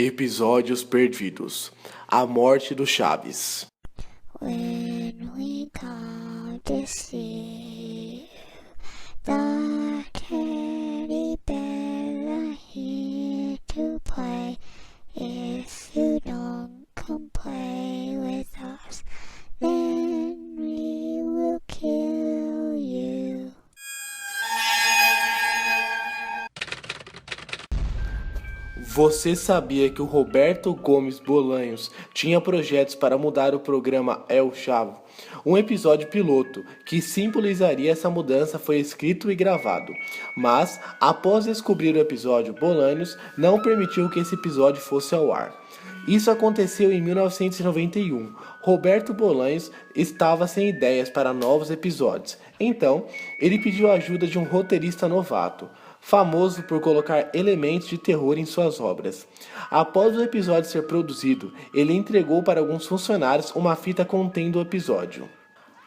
Episódios perdidos. A morte do Chaves. When we come to see the teddy bears are here to play. If you don't come play with us, then we will kill you. Você sabia que o Roberto Gomes Bolanhos tinha projetos para mudar o programa El Chavo? Um episódio piloto que simbolizaria essa mudança foi escrito e gravado. Mas, após descobrir o episódio, Bolanhos não permitiu que esse episódio fosse ao ar. Isso aconteceu em 1991. Roberto Bolanhos estava sem ideias para novos episódios. Então, ele pediu a ajuda de um roteirista novato, famoso por colocar elementos de terror em suas obras. Após o episódio ser produzido, ele entregou para alguns funcionários uma fita contendo o episódio.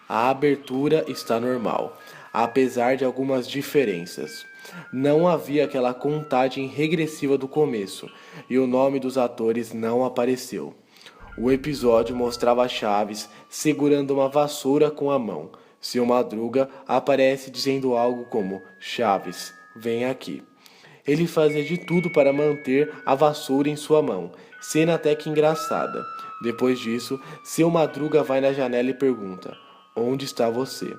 A abertura está normal, apesar de algumas diferenças. Não havia aquela contagem regressiva do começo, e o nome dos atores não apareceu. O episódio mostrava Chaves segurando uma vassoura com a mão. Seu Madruga aparece dizendo algo como: "Chaves, vem aqui." Ele fazia de tudo para manter a vassoura em sua mão, cena até que engraçada. Depois disso, seu Madruga vai na janela e pergunta: "Onde está você?"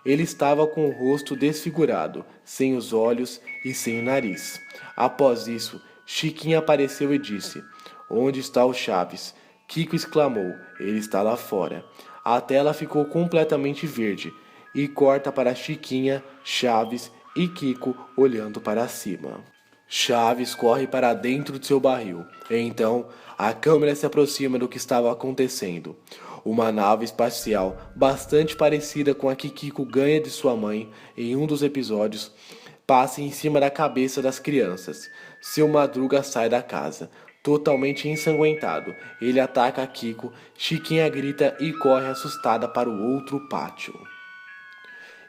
Ele estava com o rosto desfigurado, sem os olhos e sem o nariz. Após isso, Chiquinha apareceu e disse: "Onde está o Chaves?" Kiko exclamou: "Ele está lá fora." A tela ficou completamente verde e corta para Chiquinha, Chaves e Kiko olhando para cima. Chaves corre para dentro de seu barril. Então, a câmera se aproxima do que estava acontecendo. Uma nave espacial bastante parecida com a que Kiko ganha de sua mãe em um dos episódios passa em cima da cabeça das crianças. Seu Madruga sai da casa, totalmente ensanguentado. Ele ataca Kiko, Chiquinha grita e corre assustada para o outro pátio.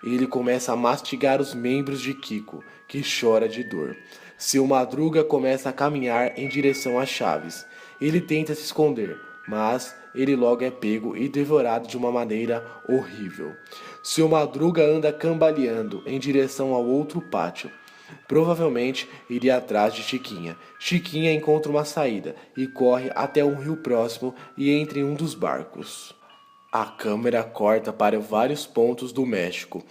Ele começa a mastigar os membros de Kiko, que chora de dor. Seu Madruga começa a caminhar em direção a Chaves. Ele tenta se esconder, mas ele logo é pego e devorado de uma maneira horrível. Seu Madruga anda cambaleando em direção ao outro pátio. Provavelmente iria atrás de Chiquinha. Chiquinha encontra uma saída e corre até um rio próximo e entra em um dos barcos. A câmera corta para vários pontos do México.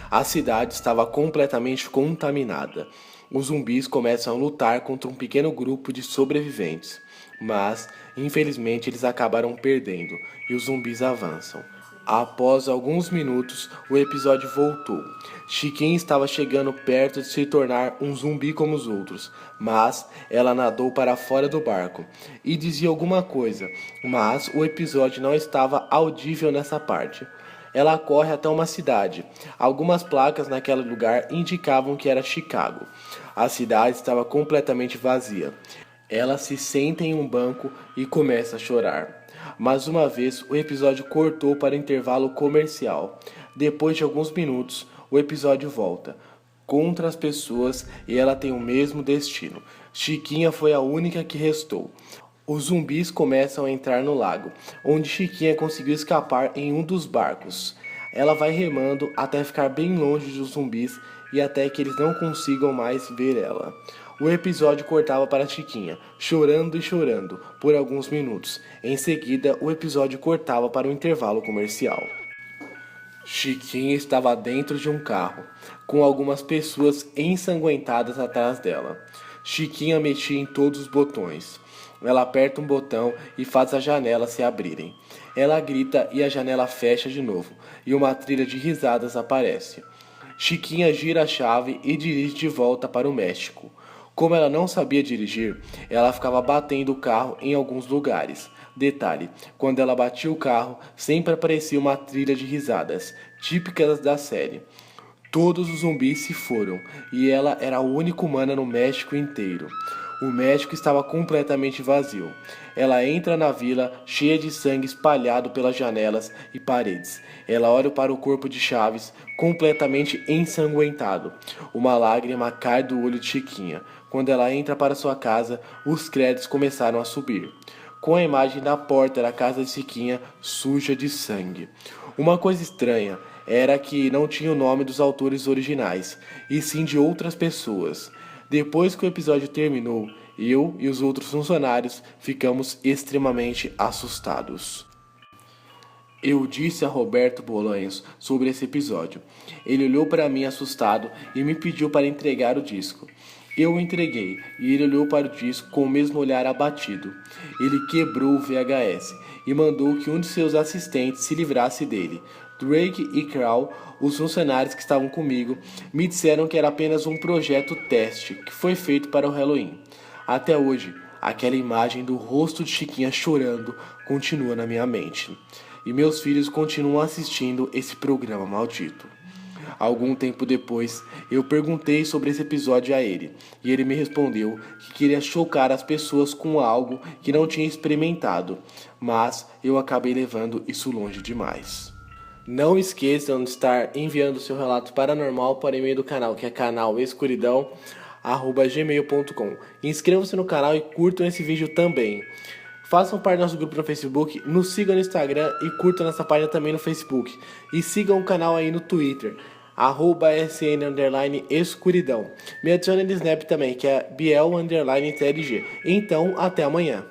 A cidade estava completamente contaminada. Os zumbis começam a lutar contra um pequeno grupo de sobreviventes, mas, infelizmente, eles acabaram perdendo e os zumbis avançam. Após alguns minutos, o episódio voltou. Chiquinha estava chegando perto de se tornar um zumbi como os outros, mas ela nadou para fora do barco e dizia alguma coisa, mas o episódio não estava audível nessa parte. Ela corre até uma cidade. Algumas placas naquele lugar indicavam que era Chicago. A cidade estava completamente vazia. Ela se senta em um banco e começa a chorar. Mas uma vez o episódio cortou para intervalo comercial. Depois de alguns minutos, o episódio volta contra as pessoas e ela tem o mesmo destino. Chiquinha foi a única que restou. Os zumbis começam a entrar no lago, onde Chiquinha conseguiu escapar em um dos barcos. Ela vai remando até ficar bem longe dos zumbis e até que eles não consigam mais ver ela. O episódio cortava para Chiquinha, chorando e chorando, por alguns minutos. Em seguida, o episódio cortava para o intervalo comercial. Chiquinha estava dentro de um carro, com algumas pessoas ensanguentadas atrás dela. Chiquinha mexia em todos os botões. Ela aperta um botão e faz as janelas se abrirem. Ela grita e a janela fecha de novo, e uma trilha de risadas aparece. Chiquinha gira a chave e dirige de volta para o México. Como ela não sabia dirigir, ela ficava batendo o carro em alguns lugares. Detalhe, quando ela batia o carro, sempre aparecia uma trilha de risadas, típicas da série. Todos os zumbis se foram, e ela era a única humana no México inteiro. O México estava completamente vazio. Ela entra na vila, cheia de sangue espalhado pelas janelas e paredes. Ela olha para o corpo de Chaves, completamente ensanguentado. Uma lágrima cai do olho de Chiquinha, Quando ela entra para sua casa, os créditos começaram a subir, com a imagem da porta da casa de Chiquinha suja de sangue. Uma coisa estranha era que não tinha o nome dos autores originais, e sim de outras pessoas. Depois que o episódio terminou, eu e os outros funcionários ficamos extremamente assustados. Eu disse a Roberto Bolanhos sobre esse episódio. Ele olhou para mim assustado e me pediu para entregar o disco. Eu o entreguei e ele olhou para o disco com o mesmo olhar abatido. Ele quebrou o VHS e mandou que um de seus assistentes se livrasse dele. Drake e Crow, os funcionários que estavam comigo, me disseram que era apenas um projeto teste que foi feito para o Halloween. Até hoje, aquela imagem do rosto de Chiquinha chorando continua na minha mente. E meus filhos continuam assistindo esse programa maldito. Algum tempo depois, eu perguntei sobre esse episódio a ele, e ele me respondeu que queria chocar as pessoas com algo que não tinha experimentado, mas eu acabei levando isso longe demais. Não esqueçam de estar enviando seu relato paranormal para o e-mail do canal, que é canalescuridão@gmail.com. Inscrevam-se no canal e curtam esse vídeo também. Façam parte do nosso grupo no Facebook, nos sigam no Instagram e curtam nossa página também no Facebook. E sigam o canal aí no Twitter, @sn_escuridão. Me adicione no Snap também, que é biel_tLG. Então, até amanhã.